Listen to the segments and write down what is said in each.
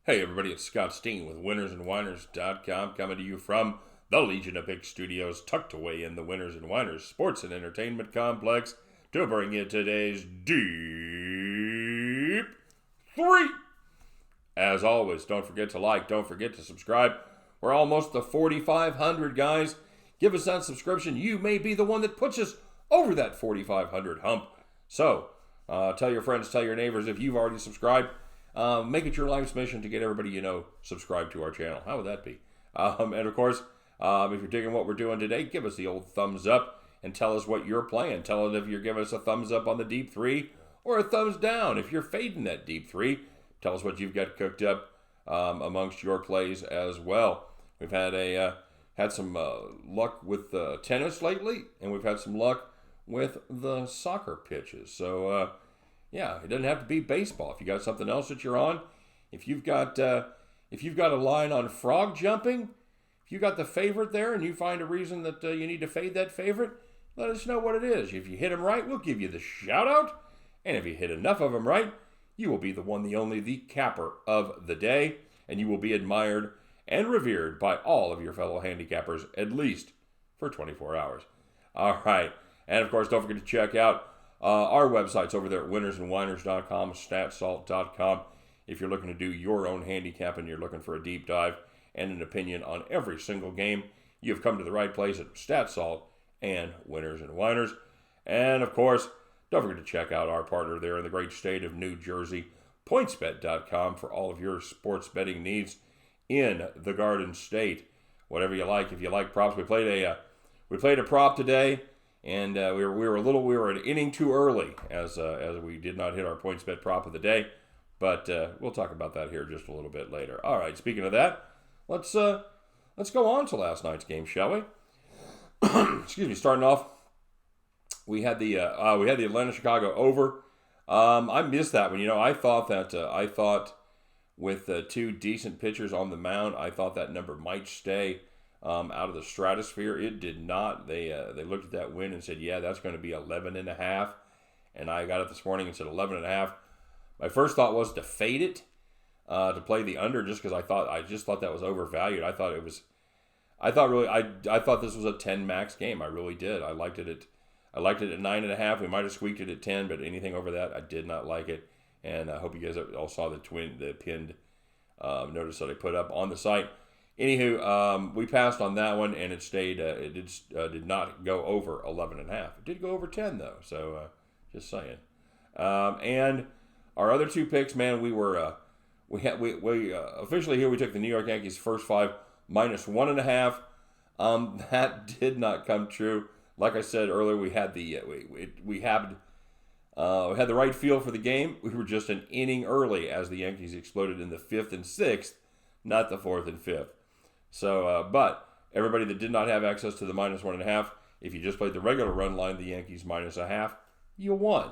Hey everybody, it's Scott Steen with winnersandwhiners.com coming to you from the Legion of Pick Studios, tucked away in the Winners and Whiners Sports and Entertainment Complex to bring you today's Deep-3. As always, don't forget to like, don't forget to subscribe. We're almost to 4,500 guys. Give us that subscription. You may be the one that puts us over that 4,500 hump. So, tell your friends, tell your neighbors if you've already subscribed. Make it your life's mission to get everybody you know subscribed to our channel. How would that be? And of course, if you're digging what we're doing today, give us the old thumbs up and tell us what you're playing. Tell us if you're giving us a thumbs up on the Deep-3 or a thumbs down. If you're fading that Deep-3, tell us what you've got cooked up amongst your plays as well. We've had some luck with tennis lately, and we've had some luck with the soccer pitches. So, yeah, it doesn't have to be baseball. If you got something else that you're on, if you've got a line on frog jumping, if you got the favorite there and you find a reason that you need to fade that favorite, let us know what it is. If you hit them right, we'll give you the shout out. And if you hit enough of them right, you will be the one, the only, the capper of the day, and you will be admired and revered by all of your fellow handicappers, at least for 24 hours. All right. And of course, don't forget to check out our website's over there at winnersandwhiners.com, statsalt.com. If you're looking to do your own handicap and you're looking for a deep dive and an opinion on every single game, you've come to the right place at StatSalt and Winners and Whiners. And of course, don't forget to check out our partner there in the great state of New Jersey, PointsBet.com, for all of your sports betting needs in the Garden State. Whatever you like. If you like props, we played a prop today. And we were an inning too early as we did not hit our PointsBet prop of the day, but we'll talk about that here just a little bit later. All right, speaking of that, let's go on to last night's game, shall we? Excuse me. Starting off, we had the Atlanta-Chicago over. I missed that one. You know, I thought with two decent pitchers on the mound, I thought that number might stay out of the stratosphere. It did not. They looked at that win and said, yeah, that's going to be 11.5. And I got it this morning and said 11.5. My first thought was to fade it, to play the under, just because I just thought that was overvalued. I thought this was a 10 max game. I really did. I liked it at 9.5. We might have squeaked it at 10, but anything over that, I did not like it. And I hope you guys all saw the pinned notice that I put up on the site. Anywho, we passed on that one, and it stayed. It did not go over 11.5. It did go over 10 though. So just saying. And our other two picks, man, we officially here we took the New York Yankees first five minus 1.5. That did not come true. Like I said earlier, we had the right feel for the game. We were just an inning early as the Yankees exploded in the 5th and 6th, not the 4th and 5th. So, but everybody that did not have access to the minus 1.5, if you just played the regular run line, the Yankees minus 0.5, you won.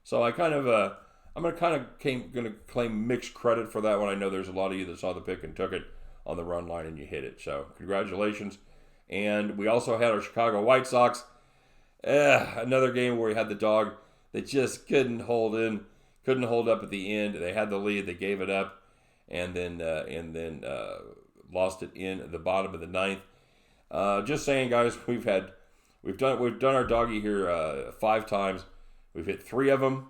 So I'm going to claim mixed credit for that one. I know there's a lot of you that saw the pick and took it on the run line and you hit it. So congratulations. And we also had our Chicago White Sox. Another game where we had the dog. They just couldn't hold up at the end. They had the lead. They gave it up, and then lost it in the bottom of the 9th. Just saying, guys, we've done our doggy here 5 times. We've hit 3 of them,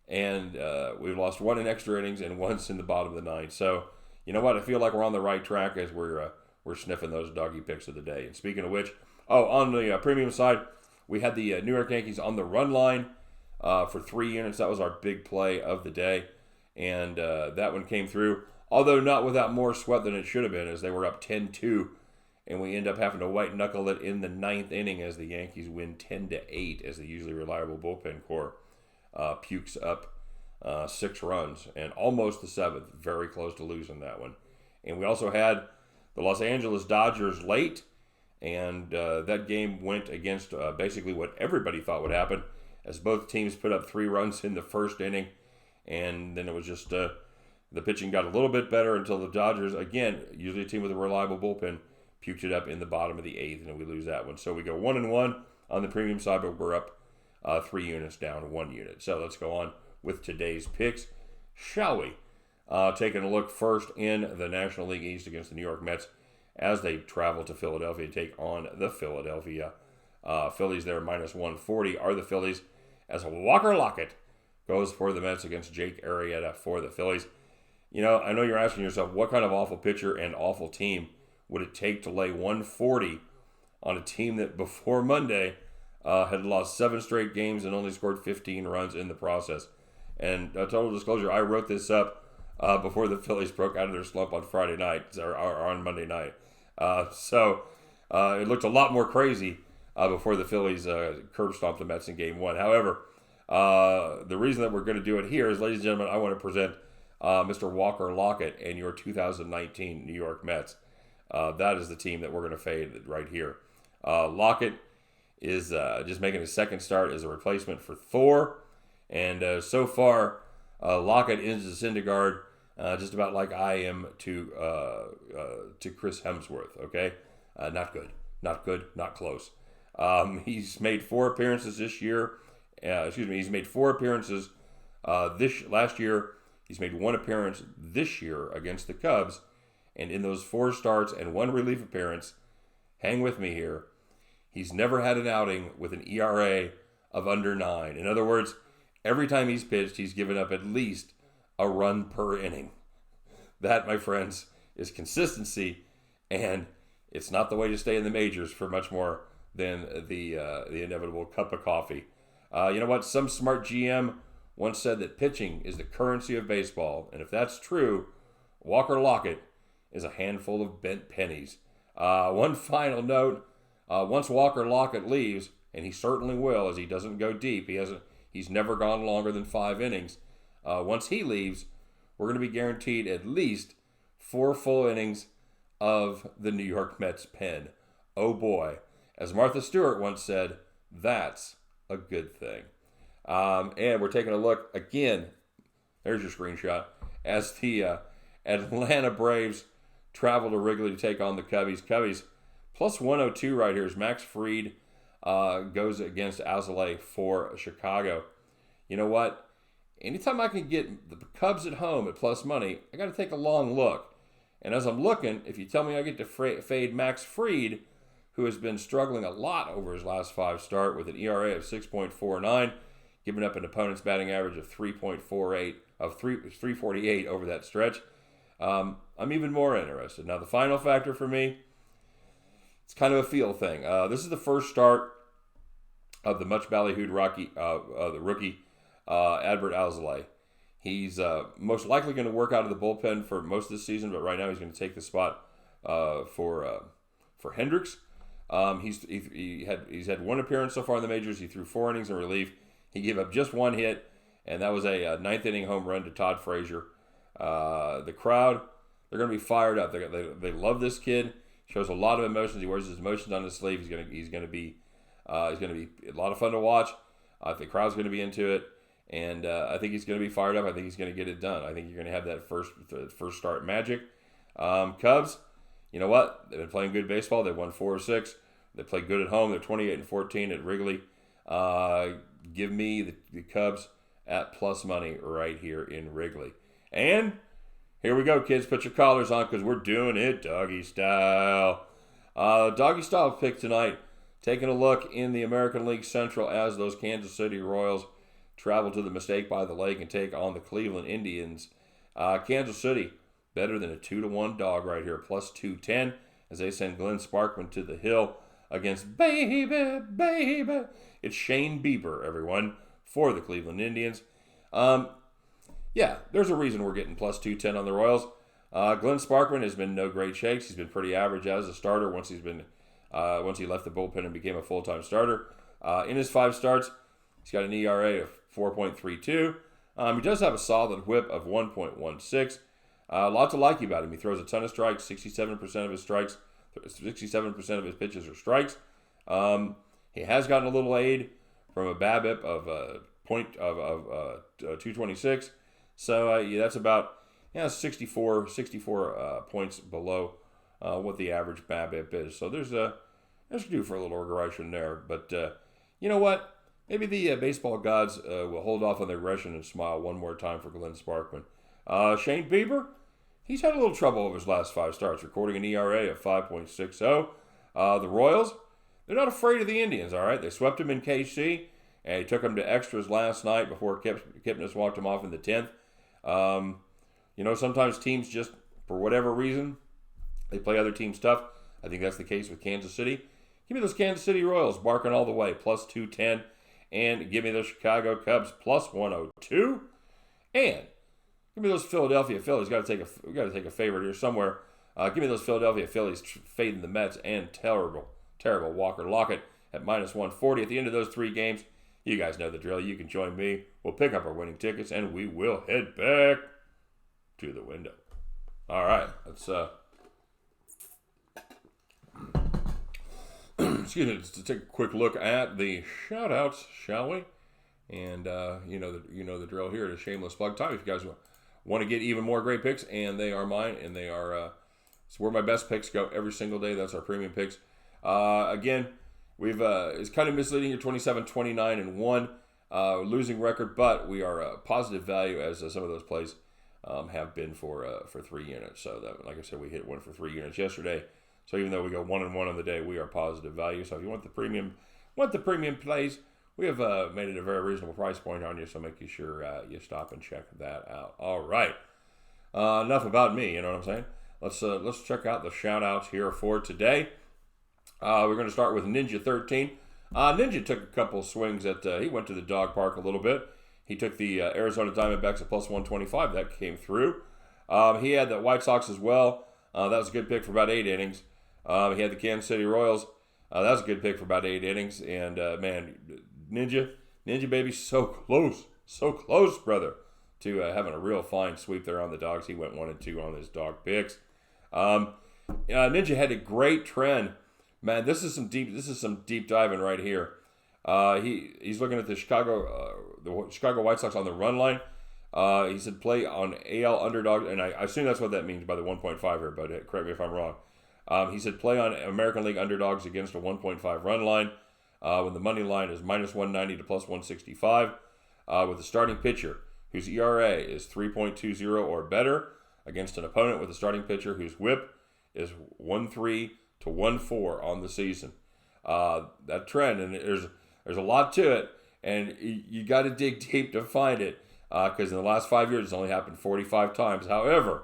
and we've lost 1 in extra innings and once in the bottom of the 9th. So you know what? I feel like we're on the right track as we're sniffing those doggy picks of the day. And speaking of which, on the premium side, we had the New York Yankees on the run line for 3 units. That was our big play of the day, and that one came through. Although not without more sweat than it should have been, as they were up 10-2, and we end up having to white knuckle it in the 9th inning as the Yankees win 10-8, as the usually reliable bullpen core pukes up 6 runs and almost the 7th, very close to losing that one. And we also had the Los Angeles Dodgers late, and that game went against basically what everybody thought would happen, as both teams put up 3 runs in the first inning, and then it was just the pitching got a little bit better until the Dodgers, again, usually a team with a reliable bullpen, puked it up in the bottom of the 8th, and we lose that one. So we go 1-1 on the premium side, but we're up 3 units down 1 unit. So let's go on with today's picks, shall we? Taking a look first in the National League East against the New York Mets as they travel to Philadelphia to take on the Philadelphia Phillies. There, minus 140 are the Phillies, as Walker Lockett goes for the Mets against Jake Arrieta for the Phillies. You know, I know you're asking yourself, what kind of awful pitcher and awful team would it take to lay 140 on a team that before Monday had lost 7 straight games and only scored 15 runs in the process? And total disclosure, I wrote this up before the Phillies broke out of their slump on Friday night, or on Monday night. So it looked a lot more crazy before the Phillies curb stomped the Mets in Game 1. However, the reason that we're going to do it here is, ladies and gentlemen, I want to present Mr. Walker Lockett and your 2019 New York Mets. That is the team that we're going to fade right here. Lockett is just making his second start as a replacement for Thor. And so far, Lockett is a Syndergaard, just about like I am to Chris Hemsworth, okay? Not good, not close. He's made 4 appearances this year. He's made 4 appearances last year. He's made 1 appearance this year against the Cubs. And in those 4 starts and 1 relief appearance, hang with me here, he's never had an outing with an ERA of under 9. In other words, every time he's pitched, he's given up at least a run per inning. That, my friends, is consistency, and it's not the way to stay in the majors for much more than the inevitable cup of coffee. You know what? Some smart GM once said that pitching is the currency of baseball, and if that's true, Walker Lockett is a handful of bent pennies. One final note, once Walker Lockett leaves, and he certainly will, as he doesn't go deep, he's never gone longer than 5 innings. Once he leaves, we're going to be guaranteed at least 4 full innings of the New York Mets pen. Oh boy. As Martha Stewart once said, that's a good thing. And we're taking a look again. There's your screenshot. As the Atlanta Braves travel to Wrigley to take on the Cubbies. Cubbies plus 102 right here as Max Fried goes against Alzolay for Chicago. You know what? Anytime I can get the Cubs at home at plus money, I got to take a long look. And as I'm looking, if you tell me I get to fade Max Fried, who has been struggling a lot over his last 5 starts with an ERA of 6.49, giving up an opponent's batting average of 348 over that stretch, I'm even more interested. Now, the final factor for me, it's kind of a feel thing. This is the first start of the much ballyhooed the rookie, Adbert Alzolay. He's most likely going to work out of the bullpen for most of the season, but right now he's going to take the spot for Hendricks. He's had 1 appearance so far in the majors. He threw 4 innings in relief. He gave up just 1 hit, and that was a 9th inning home run to Todd Frazier. The crowd, they're going to be fired up. They love this kid. Shows a lot of emotions. He wears his emotions on his sleeve. He's going to be a lot of fun to watch. The crowd's going to be into it, and I think he's going to be fired up. I think he's going to get it done. I think you're going to have that first start magic. Cubs, you know what? They've been playing good baseball. They've won 4 or 6. They play good at home. They're 28-14 at Wrigley. Give me the Cubs at plus money right here in Wrigley. And here we go, kids. Put your collars on because we're doing it doggy style. Doggy style pick tonight. Taking a look in the American League Central as those Kansas City Royals travel to the Mistake by the Lake and take on the Cleveland Indians. Kansas City, better than a 2-1 dog right here, plus 210 as they send Glenn Sparkman to the hill against baby. It's Shane Bieber, everyone, for the Cleveland Indians. Yeah, there's a reason we're getting plus 210 on the Royals. Glenn Sparkman has been no great shakes. He's been pretty average as a starter once he left the bullpen and became a full-time starter. In his 5 starts, he's got an ERA of 4.32. He does have a solid whip of 1.16. A lot to like about him. He throws a ton of strikes. 67% of his pitches are strikes. He has gotten a little aid from a BABIP of 226. So that's about 64 points below what the average BABIP is. So there's due for a little regression there. But you know what? Maybe the baseball gods will hold off on the regression and smile one more time for Glenn Sparkman. Shane Bieber, he's had a little trouble over his last 5 starts, recording an ERA of 5.60. The Royals, they're not afraid of the Indians, all right? They swept him in KC, and he took him to extras last night before Kipnis walked him off in the 10th. Sometimes teams just, for whatever reason, they play other teams tough. I think that's the case with Kansas City. Give me those Kansas City Royals barking all the way, plus 210. And give me those Chicago Cubs, plus 102. And give me those Philadelphia Phillies. We got to take a favorite here somewhere. Give me those Philadelphia Phillies fading the Mets and terrible Walker Lockett at minus 140. At the end of those 3 games, you guys know the drill. You can join me. We'll pick up our winning tickets, and we will head back to the window. All right, let's excuse me, to take a quick look at the shout-outs, shall we? And you know the drill here. It's a shameless plug time. If you guys want to get even more great picks, and they are mine, and they are it's where my best picks go every single day. That's our premium picks. Again, we've it's kind of misleading here. 27, 29, and 1 losing record, but we are positive value as some of those plays have been for 3 units. So that, like I said, we hit 1 for 3 units yesterday. So even though we go 1 and 1 on the day, we are positive value. So if you want the premium plays, we have made it a very reasonable price point on you. So make sure you stop and check that out. All right, enough about me. You know what I'm saying? Let's check out the shout outs here for today. We're going to start with Ninja 13. Ninja took a couple swings at. He went to the dog park a little bit. He took the Arizona Diamondbacks at plus 125. That came through. He had the White Sox as well. That was a good pick for about 8 innings. He had the Kansas City Royals. That was a good pick for about 8 innings. And, man, Ninja baby, so close, brother, to having a real fine sweep there on the dogs. He went 1 and 2 on his dog picks. Ninja had a great trend. Man, this is some deep diving right here. He's looking at the Chicago White Sox on the run line. He said play on AL underdog, and I assume that's what that means by the 1.5 here, but correct me if I'm wrong. He said play on American League underdogs against a 1.5 run line when the money line is minus 190 to plus 165 with a starting pitcher whose ERA is 3.20 or better against an opponent with a starting pitcher whose whip is 1.3 to 1.4 on the season. That trend, and there's a lot to it, and you got to dig deep to find it. Because in the last 5 years, it's only happened 45 times. However,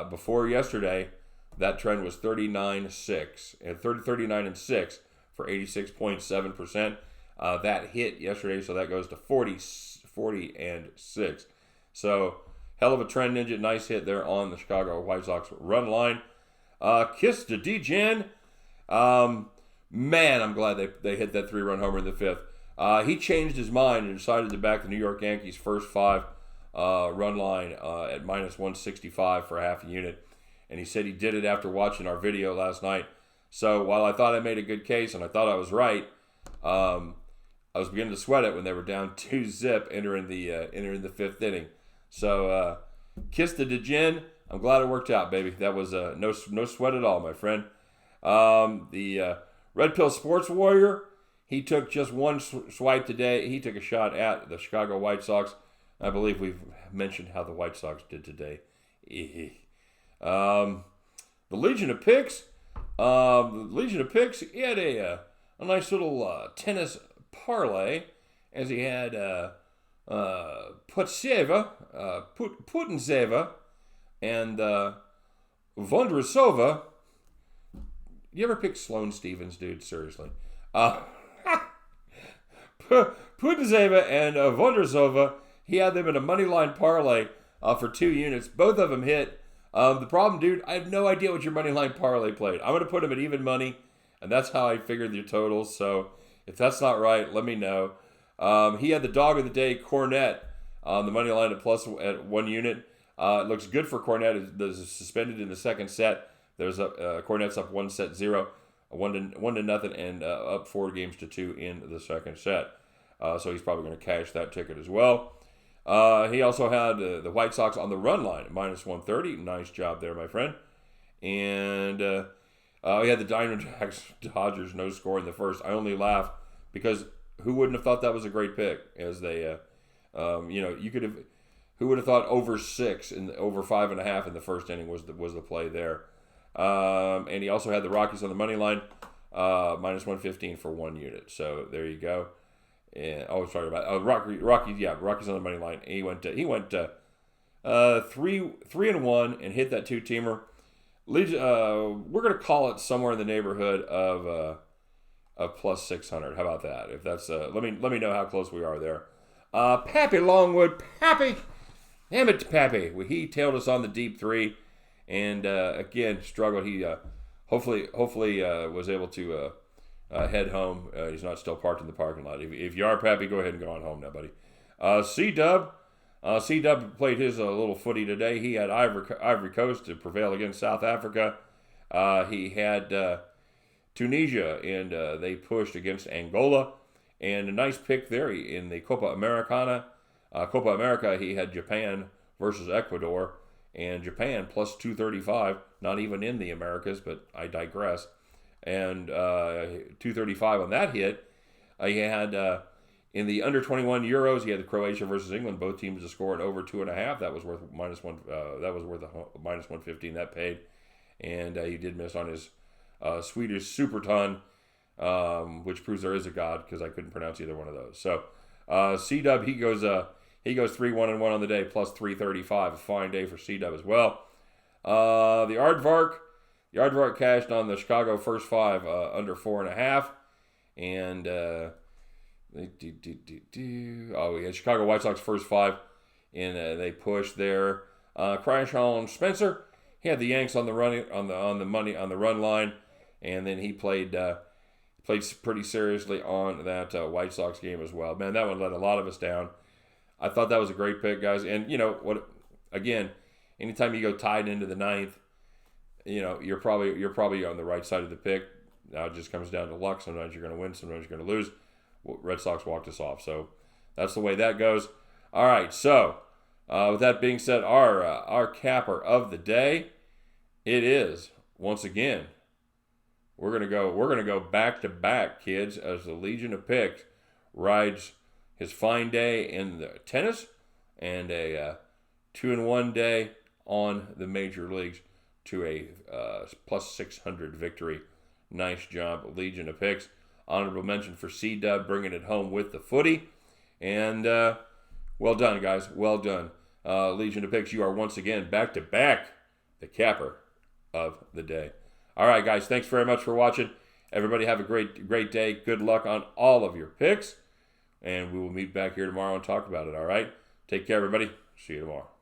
before yesterday, that trend was 39-6 and 39-6 for 86.7%. That hit yesterday, so that goes to 40-6. So hell of a trend, Ninja. Nice hit there on the Chicago White Sox run line. Kiss to D-Gen. Man, I'm glad they hit that 3-run homer in the 5th. He changed his mind and decided to back the New York Yankees' first 5 run line at minus 165 for half a unit. And he said he did it after watching our video last night. So while I thought I made a good case and I thought I was right, I was beginning to sweat it when they were down 2-0 entering the 5th inning. So kiss the DeGen. I'm glad it worked out, baby. That was no sweat at all, my friend. The Red Pill Sports Warrior, he took just one swipe today. He took a shot at the Chicago White Sox. I believe we've mentioned how the White Sox did today. The Legion of Picks. He had a nice little tennis parlay, as he had Putintseva and Vondrasova. You ever pick Sloane Stevens, dude? Seriously. Putintseva and Vondrasova, he had them in a money line parlay for 2 units. Both of them hit. The problem, dude, I have no idea what your money line parlay played. I'm going to put them at even money, and that's how I figured your totals. So if that's not right, let me know. He had the dog of the day, Cornette, on the money line at 1 unit. It looks good for Cornette. It's suspended in the second set. There's Cornette's up 1-0, 1-0, and up 4-2 in the second set. So he's probably going to cash that ticket as well. He also had the White Sox on the run line at minus 130. Nice job there, my friend. And he had the Diamondbacks Dodgers no score in the first. I only laugh because who wouldn't have thought that was a great pick? As they, you could have. Who would have thought over 6 and over 5.5 in the first inning was the play there. And he also had the Rockies on the money line, minus 115 for 1 unit. So there you go. And sorry about Rockies. Yeah, Rockies on the money line. He went 3-1 and hit that 2-teamer. We're gonna call it somewhere in the neighborhood of plus 600. How about that? If that's let me know how close we are there. Pappy Longwood, Pappy, damn it, Pappy. He tailed us on the Deep-3, and again struggled. He hopefully was able to head home. He's not still parked in the parking lot. If you are, Pappy, go ahead and go on home now, buddy. C-Dub played his little footy today. He had Ivory Coast to prevail against South Africa. He had Tunisia, and they pushed against Angola. And a nice pick there in the Copa Americana. Copa America, he had Japan versus Ecuador. And Japan plus 235, not even in the Americas, but I digress. And 235 on that hit. He had in the under 21 Euros, he had the Croatia versus England. Both teams to score at over 2.5. That was worth minus one. That was worth minus 115. That paid. And he did miss on his Swedish Super Ton, which proves there is a God, because I couldn't pronounce either one of those. So C-Dub, he goes 3-1-1 on the day, plus 335. A fine day for C-Dub as well. The Aardvark cashed on the Chicago first 5 under 4.5, and we had Chicago White Sox first 5, and they pushed there. Crash on Spencer, he had the Yanks on the run line, and then he played pretty seriously on that White Sox game as well. Man, that one let a lot of us down. I thought that was a great pick, guys. And you know what? Again, anytime you go tied into the 9th, you know you're probably on the right side of the pick. Now it just comes down to luck. Sometimes you're going to win, sometimes you're going to lose. Red Sox walked us off, so that's the way that goes. All right, so with that being said, our capper of the day, it is once again. We're gonna go back to back, kids, as the Legion of Picks rides his fine day in the tennis and a 2-1 day on the major leagues to a plus 600 victory. Nice job, Legion of Picks. Honorable mention for C-Dub bringing it home with the footy. And well done, guys. Well done. Legion of Picks, you are once again back to back the capper of the day. All right, guys, thanks very much for watching. Everybody have a great day. Good luck on all of your picks. And we will meet back here tomorrow and talk about it, all right? Take care, everybody. See you tomorrow.